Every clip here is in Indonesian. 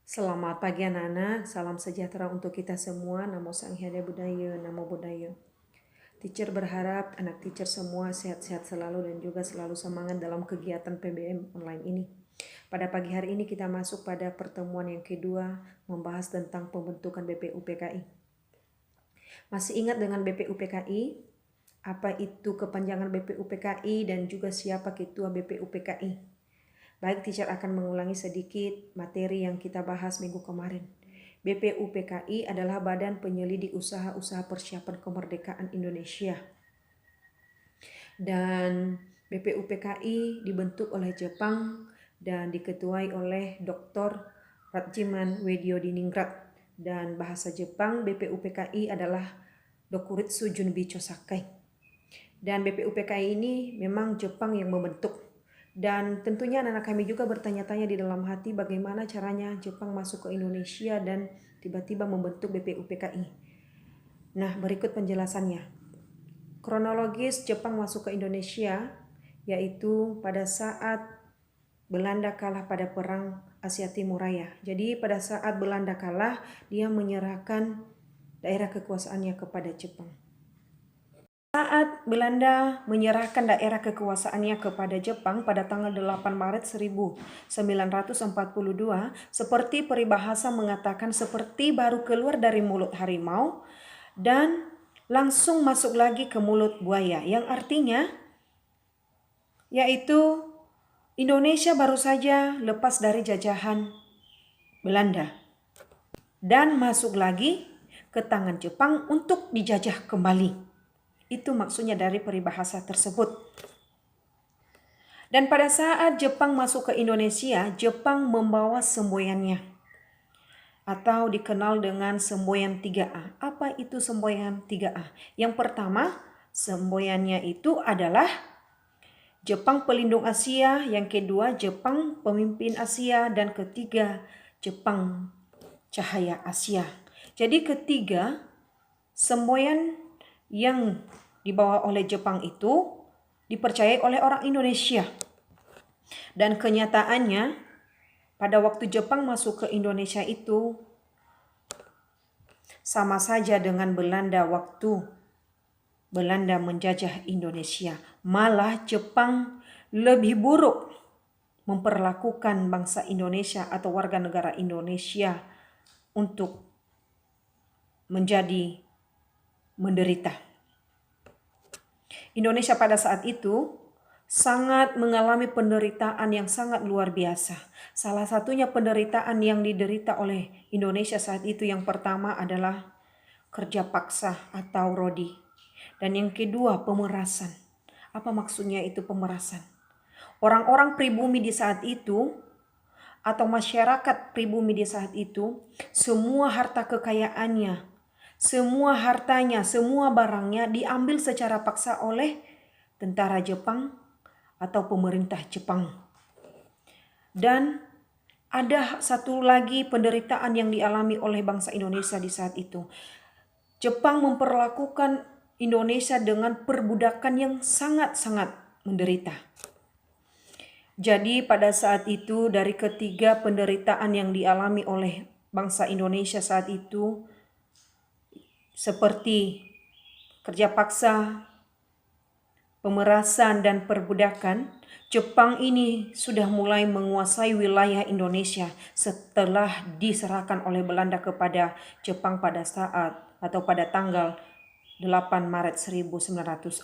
Selamat pagi anak-anak, salam sejahtera untuk kita semua. Namo Sang Hyang Budaya, Namo Buddhaya. Teacher berharap anak teacher semua sehat-sehat selalu dan juga selalu semangat dalam kegiatan PBM online ini. Pada pagi hari ini kita masuk pada pertemuan yang kedua membahas tentang pembentukan BPUPKI. Masih ingat dengan BPUPKI? Apa itu kepanjangan BPUPKI dan juga siapa ketua BPUPKI? Baik, teacher akan mengulangi sedikit materi yang kita bahas minggu kemarin. BPUPKI adalah Badan Penyelidik Usaha-Usaha Persiapan Kemerdekaan Indonesia. Dan BPUPKI dibentuk oleh Jepang dan diketuai oleh Dr. Rajiman Widyodiningrat. Dan bahasa Jepang BPUPKI adalah Dokuritsu Junbicho Sakai. Dan BPUPKI ini memang Jepang yang membentuk. Dan tentunya anak-anak kami juga bertanya-tanya di dalam hati bagaimana caranya Jepang masuk ke Indonesia dan tiba-tiba membentuk BPUPKI. Nah, berikut penjelasannya. Kronologis Jepang masuk ke Indonesia yaitu pada saat Belanda kalah pada Perang Asia Timur Raya. Jadi pada saat Belanda kalah, dia menyerahkan daerah kekuasaannya kepada Jepang. Saat Belanda menyerahkan daerah kekuasaannya kepada Jepang pada tanggal 8 Maret 1942, seperti peribahasa mengatakan seperti baru keluar dari mulut harimau dan langsung masuk lagi ke mulut buaya, yang artinya yaitu Indonesia baru saja lepas dari jajahan Belanda dan masuk lagi ke tangan Jepang untuk dijajah kembali. Itu maksudnya dari peribahasa tersebut. Dan pada saat Jepang masuk ke Indonesia, Jepang membawa semboyannya atau dikenal dengan semboyan 3A. Apa itu semboyan 3A? Yang pertama, semboyannya itu adalah Jepang Pelindung Asia, yang kedua Jepang Pemimpin Asia, dan ketiga Jepang Cahaya Asia. Jadi ketiga semboyan yang dibawa oleh Jepang itu dipercayai oleh orang Indonesia. Dan kenyataannya pada waktu Jepang masuk ke Indonesia itu sama saja dengan Belanda waktu Belanda menjajah Indonesia. Malah Jepang lebih buruk memperlakukan bangsa Indonesia atau warga negara Indonesia untuk menjadi menderita. Indonesia pada saat itu sangat mengalami penderitaan yang sangat luar biasa. Salah satunya penderitaan yang diderita oleh Indonesia saat itu yang pertama adalah kerja paksa atau rodi. Dan yang kedua pemerasan. Apa maksudnya itu pemerasan? Orang-orang pribumi di saat itu atau masyarakat pribumi di saat itu, semua harta kekayaannya, semua hartanya, semua barangnya diambil secara paksa oleh tentara Jepang atau pemerintah Jepang. Dan ada satu lagi penderitaan yang dialami oleh bangsa Indonesia di saat itu. Jepang memperlakukan Indonesia dengan perbudakan yang sangat-sangat menderita. Jadi pada saat itu dari ketiga penderitaan yang dialami oleh bangsa Indonesia saat itu, seperti kerja paksa, pemerasan, dan perbudakan, Jepang ini sudah mulai menguasai wilayah Indonesia setelah diserahkan oleh Belanda kepada Jepang pada saat atau pada tanggal 8 Maret 1942.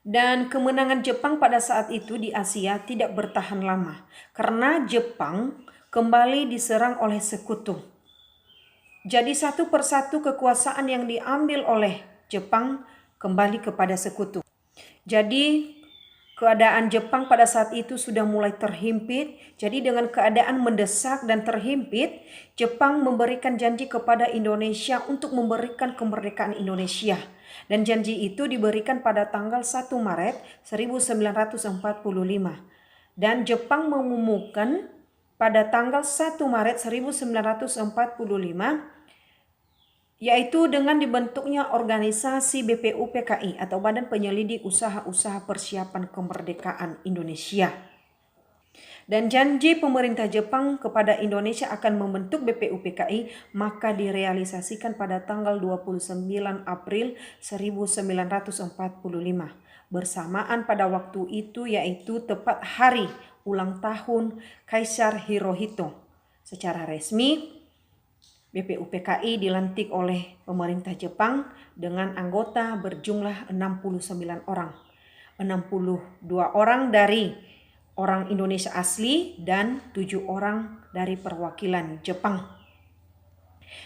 Dan kemenangan Jepang pada saat itu di Asia tidak bertahan lama karena Jepang kembali diserang oleh sekutu. Jadi satu persatu kekuasaan yang diambil oleh Jepang kembali kepada sekutu. Jadi keadaan Jepang pada saat itu sudah mulai terhimpit. Jadi dengan keadaan mendesak dan terhimpit, Jepang memberikan janji kepada Indonesia untuk memberikan kemerdekaan Indonesia. Dan janji itu diberikan pada tanggal 1 Maret 1945. Dan Jepang mengumumkan pada tanggal 1 Maret 1945 yaitu dengan dibentuknya organisasi BPUPKI atau Badan Penyelidik Usaha-Usaha Persiapan Kemerdekaan Indonesia. Dan janji pemerintah Jepang kepada Indonesia akan membentuk BPUPKI maka direalisasikan pada tanggal 29 April 1945. Bersamaan pada waktu itu yaitu tepat hari ulang tahun Kaisar Hirohito. Secara resmi, BPUPKI dilantik oleh pemerintah Jepang dengan anggota berjumlah 69 orang. 62 orang dari orang Indonesia asli dan 7 orang dari perwakilan Jepang.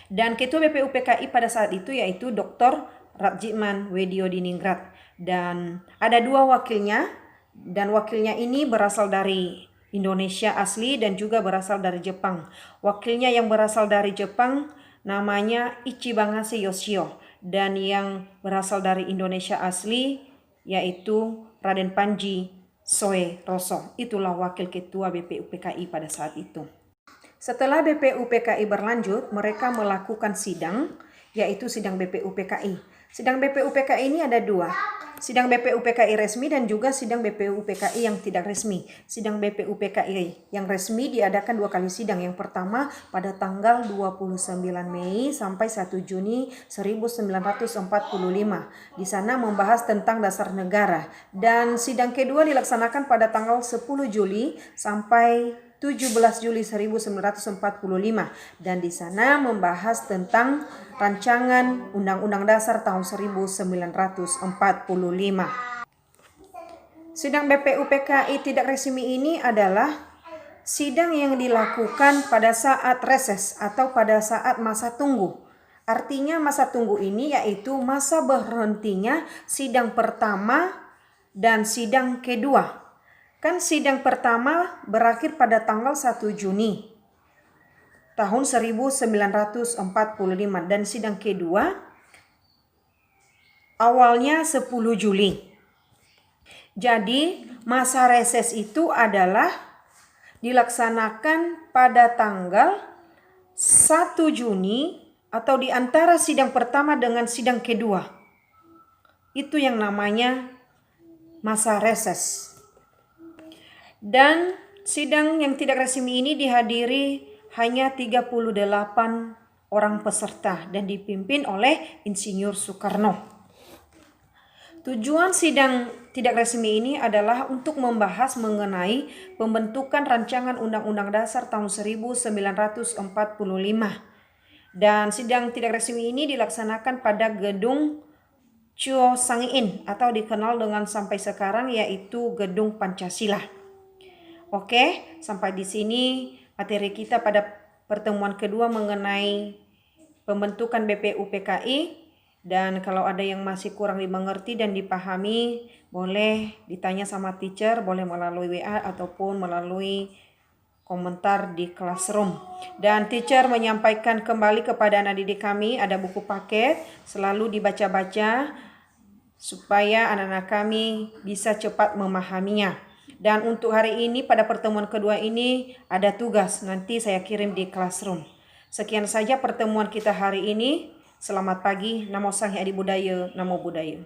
Dan ketua BPUPKI pada saat itu yaitu Dr. Ratjiman Wediodiningrat. Dan ada 2 wakilnya, dan wakilnya ini berasal dari Indonesia asli dan juga berasal dari Jepang. Wakilnya yang berasal dari Jepang namanya Ichibangase Yoshio, dan yang berasal dari Indonesia asli yaitu Raden Panji Soeroso. Itulah wakil ketua BPUPKI pada saat itu. Setelah BPUPKI berlanjut, mereka melakukan sidang, yaitu sidang BPUPKI. Sidang BPUPKI ini ada 2. Sidang BPUPKI resmi dan juga sidang BPUPKI yang tidak resmi. Sidang BPUPKI yang resmi diadakan 2 kali sidang. Yang pertama pada tanggal 29 Mei sampai 1 Juni 1945. Di sana membahas tentang dasar negara. Dan sidang kedua dilaksanakan pada tanggal 10 Juli sampai 17 Juli 1945, dan di sana membahas tentang rancangan Undang-Undang Dasar tahun 1945. Sidang BPUPKI tidak resmi ini adalah sidang yang dilakukan pada saat reses atau pada saat masa tunggu. Artinya masa tunggu ini yaitu masa berhentinya sidang pertama dan sidang kedua. Kan sidang pertama berakhir pada tanggal 1 Juni tahun 1945 dan sidang kedua awalnya 10 Juli. Jadi masa reses itu adalah dilaksanakan pada tanggal 1 Juni atau di antara sidang pertama dengan sidang kedua. Itu yang namanya masa reses. Dan sidang yang tidak resmi ini dihadiri hanya 38 orang peserta dan dipimpin oleh Insinyur Soekarno. Tujuan sidang tidak resmi ini adalah untuk membahas mengenai pembentukan rancangan Undang-Undang Dasar tahun 1945. Dan sidang tidak resmi ini dilaksanakan pada gedung Chuo Sang-in atau dikenal dengan sampai sekarang yaitu Gedung Pancasila. Oke, sampai di sini materi kita pada pertemuan kedua mengenai pembentukan BPUPKI. Dan kalau ada yang masih kurang dimengerti dan dipahami, boleh ditanya sama teacher, boleh melalui WA ataupun melalui komentar di classroom. Dan teacher menyampaikan kembali kepada anak didik kami, ada buku paket, selalu dibaca-baca supaya anak-anak kami bisa cepat memahaminya. Dan untuk hari ini pada pertemuan kedua ini ada tugas, nanti saya kirim di classroom. Sekian saja pertemuan kita hari ini. Selamat pagi, Namo Sang Hyang Adi Budaya, Namo Buddhaya.